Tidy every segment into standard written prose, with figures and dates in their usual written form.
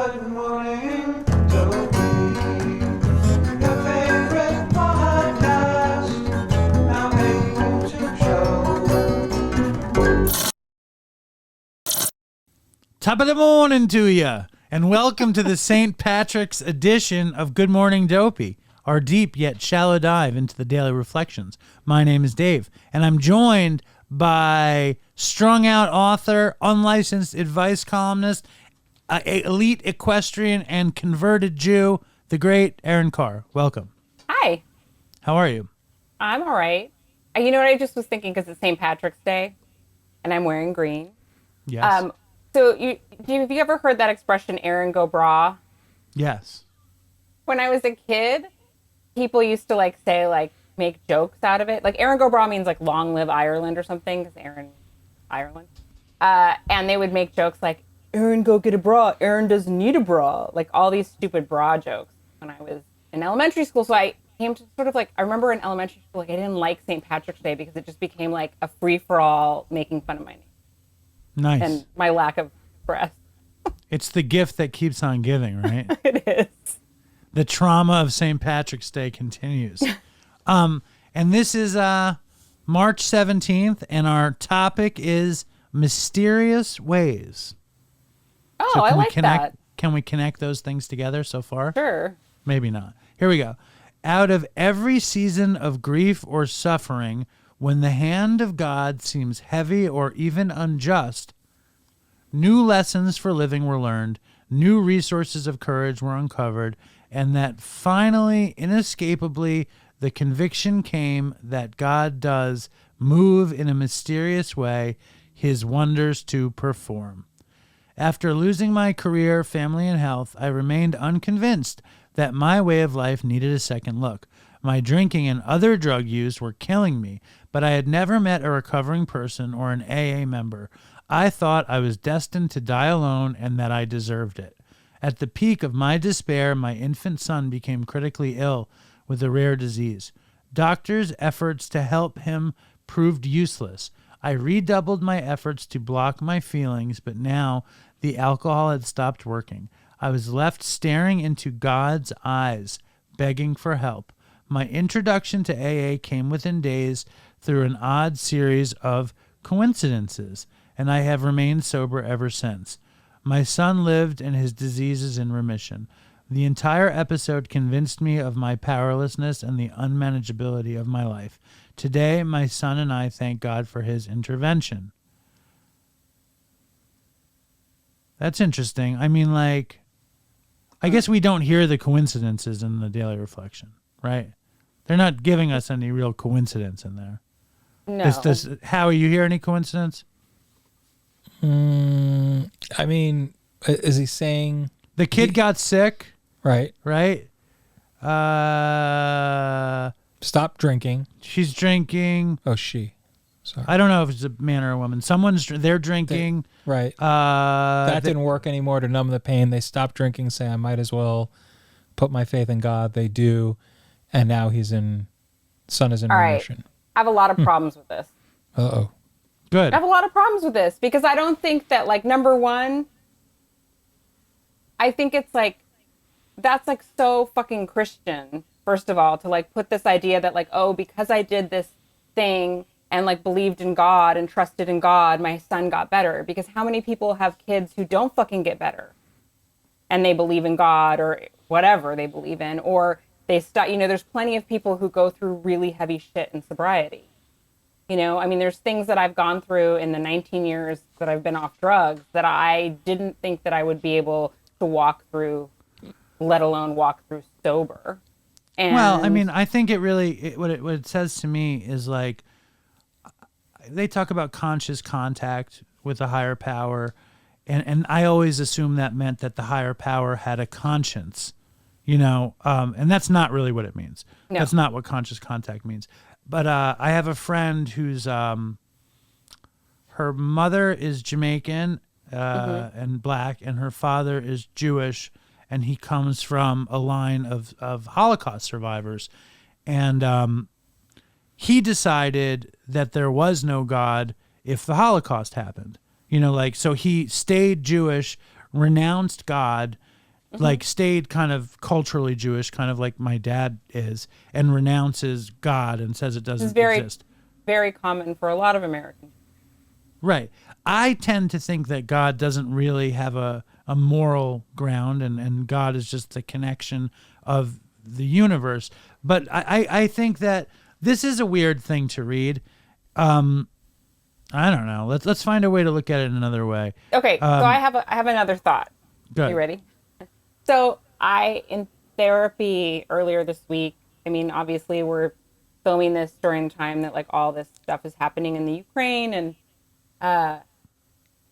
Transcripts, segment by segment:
Good morning, Dopey. Your favorite podcast, now able to show. Top of the morning to you, and welcome to the St. Patrick's edition of Good Morning Dopey, our deep yet shallow dive into the daily reflections. My name is Dave, and I'm joined by strung-out author, unlicensed advice columnist, elite equestrian, and converted Jew, the great Erin Carr. Welcome. Hi. How are you? I'm all right. You know what I just was thinking, because it's St. Patrick's Day, and I'm wearing green. Yes. So have you ever heard that expression, Erin go bragh? Yes. When I was a kid, people used to say make jokes out of it. Like Erin go bragh means like long live Ireland or something, because Erin, Ireland. And they would make jokes like, Erin go get a bra, Erin doesn't need a bra. Like all these stupid bra jokes when I was in elementary school. So I came to sort of I remember in elementary school, I didn't like St. Patrick's Day because it just became like a free-for-all making fun of my name. Nice. And my lack of breath. It's the gift that keeps on giving, right? It is. The trauma of St. Patrick's Day continues. And this is March 17th, and our topic is mysterious ways. Oh, So I like that. Can we connect those things together so far? Sure. Maybe not. Here we go. Out of every season of grief or suffering, when the hand of God seems heavy or even unjust, new lessons for living were learned, new resources of courage were uncovered, and that finally, inescapably, the conviction came that God does move in a mysterious way his wonders to perform. After losing my career, family, and health, I remained unconvinced that my way of life needed a second look. My drinking and other drug use were killing me, but I had never met a recovering person or an AA member. I thought I was destined to die alone and that I deserved it. At the peak of my despair, my infant son became critically ill with a rare disease. Doctors' efforts to help him proved useless. I redoubled my efforts to block my feelings, but now the alcohol had stopped working. I was left staring into God's eyes, begging for help. My introduction to AA came within days through an odd series of coincidences, and I have remained sober ever since. My son lived, and his disease is in remission. The entire episode convinced me of my powerlessness and the unmanageability of my life. Today, my son and I thank God for his intervention. That's interesting. I mean, I guess we don't hear the coincidences in the daily reflection, right? They're not giving us any real coincidence in there. No. Howie, you hear any coincidence? I mean, is he saying The kid got sick, right? right? Stop drinking. She's drinking. Oh, she. Sorry. I don't know if it's a man or a woman. They're drinking. Right. That didn't work anymore to numb the pain. They stopped drinking, say, I might as well put my faith in God. They do. And now son is in All remission. right. I have a lot of problems with this. Uh-oh. Good. I have a lot of problems with this because I don't think that, number one, I think it's that's so fucking Christian, first of all, to put this idea that because I did this thing and believed in God and trusted in God, my son got better. Because how many people have kids who don't fucking get better and they believe in God or whatever they believe in, or they stop, there's plenty of people who go through really heavy shit in sobriety. There's things that I've gone through in the 19 years that I've been off drugs that I didn't think that I would be able to walk through, let alone walk through sober. And Well, I think it really, what it says to me is they talk about conscious contact with a higher power, and I always assumed that meant that the higher power had a conscience, and that's not really what it means. No. That's not what conscious contact means. But I have a friend who's her mother is Jamaican and black, and her father is Jewish, and he comes from a line of Holocaust survivors. And he decided that there was no God if the Holocaust happened. So he stayed Jewish, renounced God, like stayed kind of culturally Jewish, kind of like my dad is, and renounces God and says it This is doesn't very, exist. very common for a lot of Americans. Right. I tend to think that God doesn't really have a moral ground, and God is just the connection of the universe. But I think that this is a weird thing to read. I don't know. Let's find a way to look at it another way. Okay, so I have another thought. Good. You ready? So in therapy earlier this week, I mean, obviously we're filming this during the time that like all this stuff is happening in the Ukraine, and I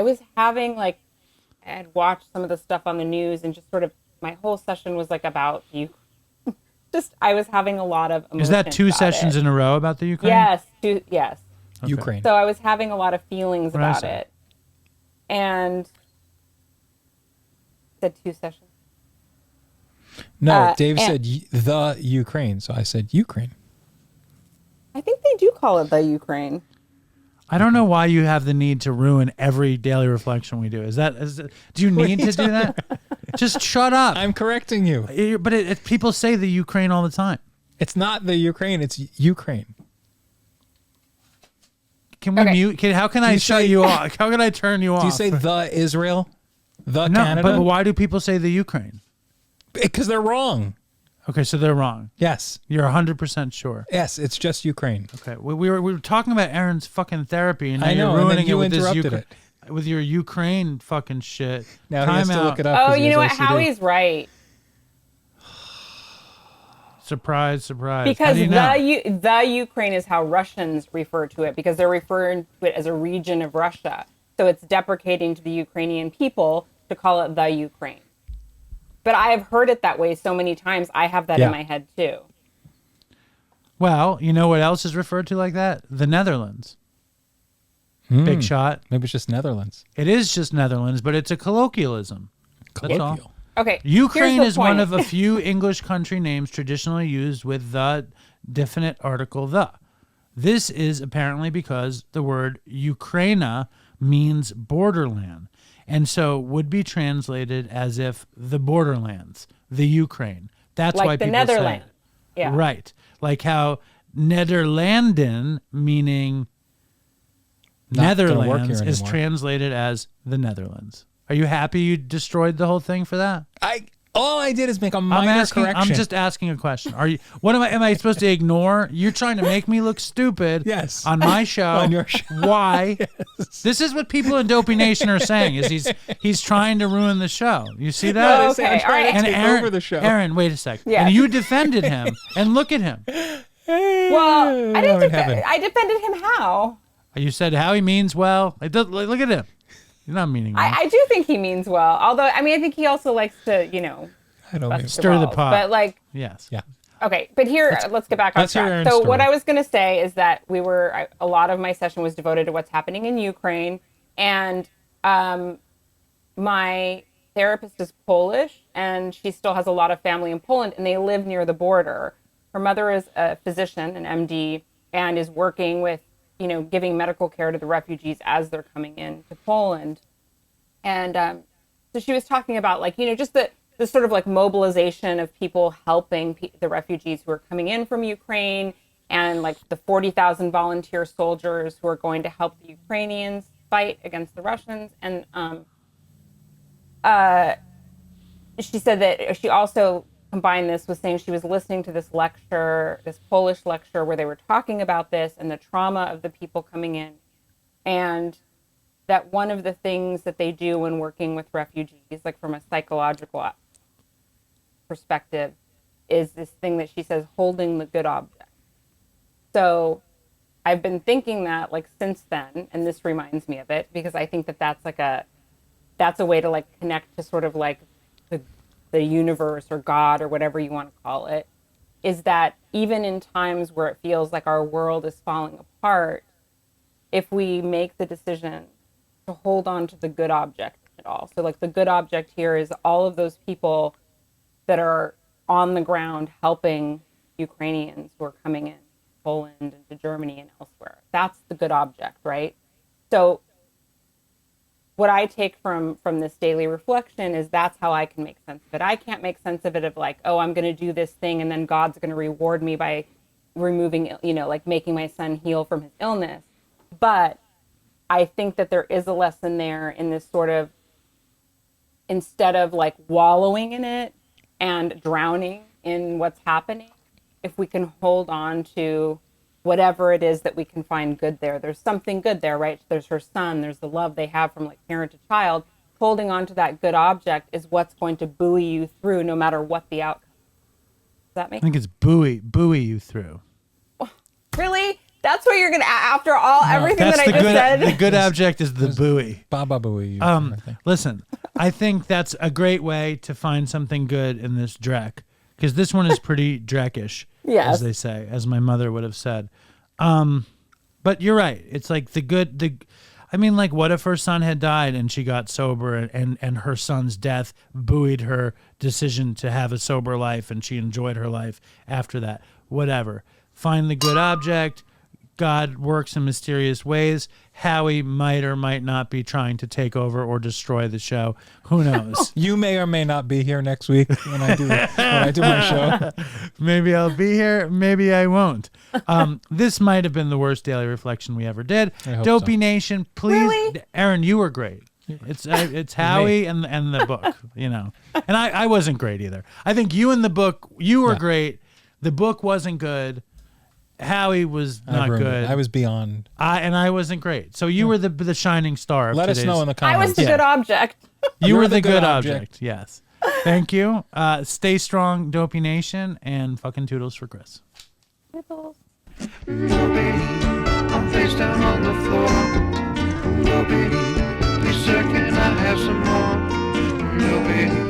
was having like, I had watched some of the stuff on the news, and just sort of my whole session was like about you. Just I was having a lot of emotions. Is that two about sessions it. in a row about the Ukraine? Yes, yes. Okay. Ukraine. So I was having a lot of feelings What'd I about say? it, and said 2 sessions. No, Dave and- said the Ukraine, so I said Ukraine. I think they do call it the Ukraine. I don't know why you have the need to ruin every daily reflection we do. Do you need to do that? Just shut up. I'm correcting you. But people say the Ukraine all the time. It's not the Ukraine, it's Ukraine. Can we Okay. mute? How can I you shut say- you off? How can I turn you off? Do you say the Israel? The no? Canada? But why do people say the Ukraine? Because they're wrong. Okay, so they're wrong. Yes. You're 100% sure. Yes, it's just Ukraine. Okay, we were talking about Aaron's fucking therapy, and now I know, you're and then ruining it you with this interrupted with your Ukraine fucking shit. Now he Time has to out. look it up. Oh, 'cause he you know has what? OCD. Howie's right. Surprise, surprise. How Because do you know? the Ukraine is how Russians refer to it, because they're referring to it as a region of Russia. So it's deprecating to the Ukrainian people to call it the Ukraine. But I have heard it that way so many times. I have that Yeah. in my head too. Well, you know what else is referred to like that? The Netherlands. Big shot. Maybe it's just Netherlands. It is just Netherlands, but it's a colloquialism. That's all. Colloquial. Okay. Ukraine here's the is one point. of a few English country names traditionally used with the definite article the. This is apparently because the word Ukraina means borderland, and so would be translated as if the borderlands, the Ukraine. That's Like why the people Netherlands. say it. Yeah. Right. Like how Nederlanden, meaning Not gonna work Netherlands, here is anymore. translated as the Netherlands. Are you happy you destroyed the whole thing for that? All I did is make a minor correction. I'm just asking a question. Are you? What am I supposed to ignore? You're trying to make me look stupid. Yes. On my show. On your show. Why? This is what people in Dopey Nation are saying. Is he's trying to ruin the show? You see that? No, They say I'm okay, trying all right. to take Aaron, over the show. Aaron, wait a sec. Yes. And you defended him. And look at him. Well, I didn't in heaven. I defended him how? You said how he means well. Look at him. He's not meaning well. I do think he means well. Although, I mean, I think he also likes to, I don't bust mean. Stir the balls. pot. But like, Yes. Yeah. okay, but here, let's get back on let's hear track. Aaron's So story. what I was going to say is that a lot of my session was devoted to what's happening in Ukraine. And my therapist is Polish, and she still has a lot of family in Poland, and they live near the border. Her mother is a physician, an MD, and is working with, giving medical care to the refugees as they're coming into Poland. And so she was talking about, like, just the sort of like mobilization of people helping the refugees who are coming in from Ukraine, and like the 40,000 volunteer soldiers who are going to help the Ukrainians fight against the Russians. And she said that she also combined this with saying she was listening to this lecture, this Polish lecture, where they were talking about this and the trauma of the people coming in. And that one of the things that they do when working with refugees, like from a psychological perspective, is this thing that she says, holding the good object. So I've been thinking that like since then, and this reminds me of it, because I think that that's a way to like connect to sort of like the universe or God or whatever you want to call it, is that even in times where it feels like our world is falling apart, if we make the decision to hold on to the good object of it all. So like the good object here is all of those people that are on the ground helping Ukrainians who are coming in Poland and to Germany and elsewhere. That's the good object, right? So what I take from this daily reflection is that's how I can make sense of it. I can't make sense of it of like, oh, I'm going to do this thing and then God's going to reward me by removing, like making my son heal from his illness. But I think that there is a lesson there in this sort of, instead of like wallowing in it and drowning in what's happening, if we can hold on to whatever it is that we can find good there. There's something good there, right? There's her son, there's the love they have from like parent to child. Holding on to that good object is what's going to buoy you through no matter what the outcome. Does that make I think it's buoy you through. Really? That's what you're going to, after all, everything That's that I just said? The good object is the buoy. Baba buoy. Listen, I think that's a great way to find something good in this Drek, because this one is pretty Drekish, Yes. as they say, as my mother would have said. But you're right. It's like what if her son had died and she got sober and her son's death buoyed her decision to have a sober life and she enjoyed her life after that? Whatever. Find the good object. God works in mysterious ways. Howie might or might not be trying to take over or destroy the show. Who knows? You may or may not be here next week when I do my show. Maybe I'll be here. Maybe I won't. This might have been the worst daily reflection we ever did. Dopey so. Nation, please. Really? Aaron, you were great. It's Howie and the book, and I wasn't great either. I think you and the book, you were great. The book wasn't good. Howie was not good. I was beyond. I wasn't great. So you were the shining star. Of Let us know in the I comments. was the good object. You You're were the the good good object. object. Yes. Thank you. Stay strong, Dopey Nation, and fucking toodles for Chris. Dopey, I'm face down on the floor. Dopey, please sir, can I have some more? Dopey.